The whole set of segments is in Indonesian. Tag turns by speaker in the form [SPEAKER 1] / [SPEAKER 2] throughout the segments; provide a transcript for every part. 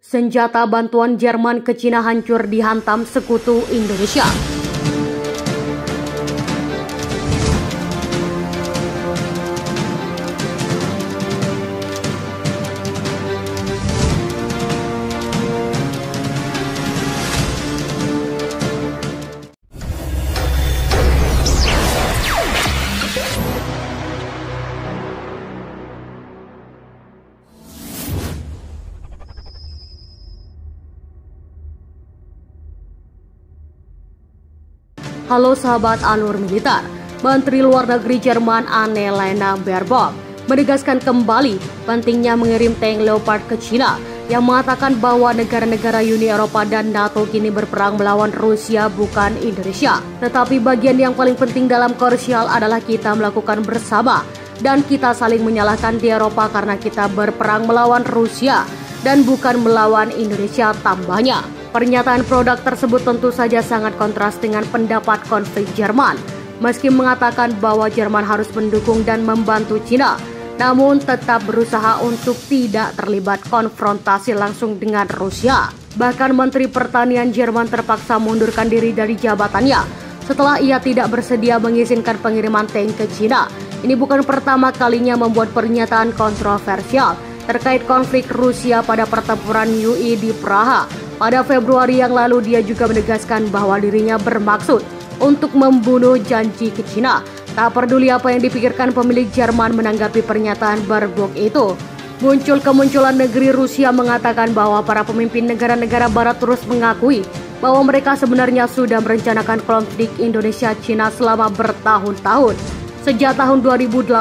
[SPEAKER 1] Senjata bantuan Jerman ke Cina hancur dihantam sekutu Indonesia. Halo sahabat Alur Militer, Menteri Luar Negeri Jerman Annalena Baerbock menegaskan kembali pentingnya mengirim tank Leopard ke Cina yang mengatakan bahwa negara-negara Uni Eropa dan NATO kini berperang melawan Rusia bukan Indonesia. Tetapi bagian yang paling penting dalam krusial adalah kita melakukan bersama dan kita saling menyalahkan di Eropa karena kita berperang melawan Rusia dan bukan melawan Indonesia, tambahnya. Pernyataan produk tersebut tentu saja sangat kontras dengan pendapat konflik Jerman. Meski mengatakan bahwa Jerman harus mendukung dan membantu Cina, namun tetap berusaha untuk tidak terlibat konfrontasi langsung dengan Rusia. Bahkan Menteri Pertanian Jerman terpaksa mundurkan diri dari jabatannya setelah ia tidak bersedia mengizinkan pengiriman tank ke Cina. Ini bukan pertama kalinya membuat pernyataan kontroversial terkait konflik Rusia pada pertempuran UI di Praha. Pada Februari yang lalu dia juga menegaskan bahwa dirinya bermaksud untuk membunuh janji ke Cina. Tak peduli apa yang dipikirkan pemilik Jerman menanggapi pernyataan Baerbock itu. Kemunculan negeri Rusia mengatakan bahwa para pemimpin negara-negara barat terus mengakui bahwa mereka sebenarnya sudah merencanakan konflik Indonesia-Cina selama bertahun-tahun, sejak tahun 2018.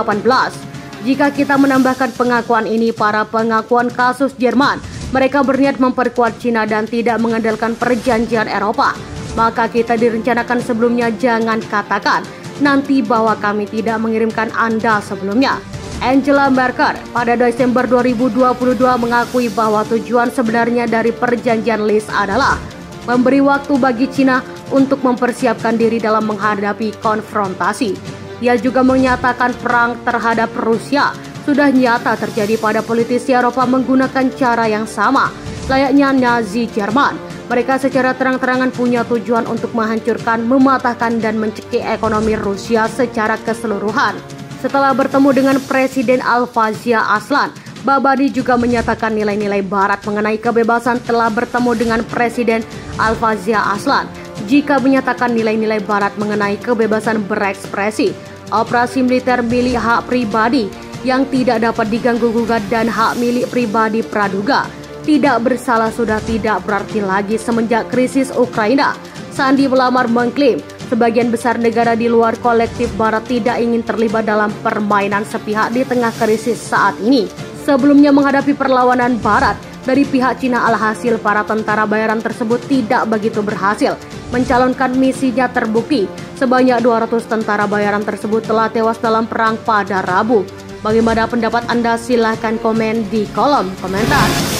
[SPEAKER 1] Jika kita menambahkan pengakuan ini pada pengakuan kasus Jerman, mereka berniat memperkuat Cina dan tidak mengandalkan perjanjian Eropa, maka kita direncanakan sebelumnya jangan katakan nanti bahwa kami tidak mengirimkan Anda sebelumnya. Angela Merkel pada Desember 2022 mengakui bahwa tujuan sebenarnya dari perjanjian List adalah memberi waktu bagi Cina untuk mempersiapkan diri dalam menghadapi konfrontasi. Ia juga menyatakan perang terhadap Rusia sudah nyata terjadi pada politisi Eropa menggunakan cara yang sama, layaknya Nazi Jerman. Mereka secara terang-terangan punya tujuan untuk menghancurkan, mematahkan, dan mencekik ekonomi Rusia secara keseluruhan. Setelah bertemu dengan Presiden Al-Fazia Aslan, Babadi juga menyatakan nilai-nilai Barat mengenai kebebasan telah bertemu dengan Presiden Al-Fazia Aslan. Jika menyatakan nilai-nilai Barat mengenai kebebasan berekspresi, operasi militer milik hak pribadi yang tidak dapat diganggu-gugat dan hak milik pribadi praduga tidak bersalah sudah tidak berarti lagi semenjak krisis Ukraina. Sandi melamar mengklaim sebagian besar negara di luar kolektif Barat tidak ingin terlibat dalam permainan sepihak di tengah krisis saat ini. Sebelumnya menghadapi perlawanan Barat dari pihak Cina, alhasil para tentara bayaran tersebut tidak begitu berhasil mencalonkan misinya terbukti. Sebanyak 200 tentara bayaran tersebut telah tewas dalam perang pada Rabu. Bagaimana pendapat Anda? Silahkan komen di kolom komentar.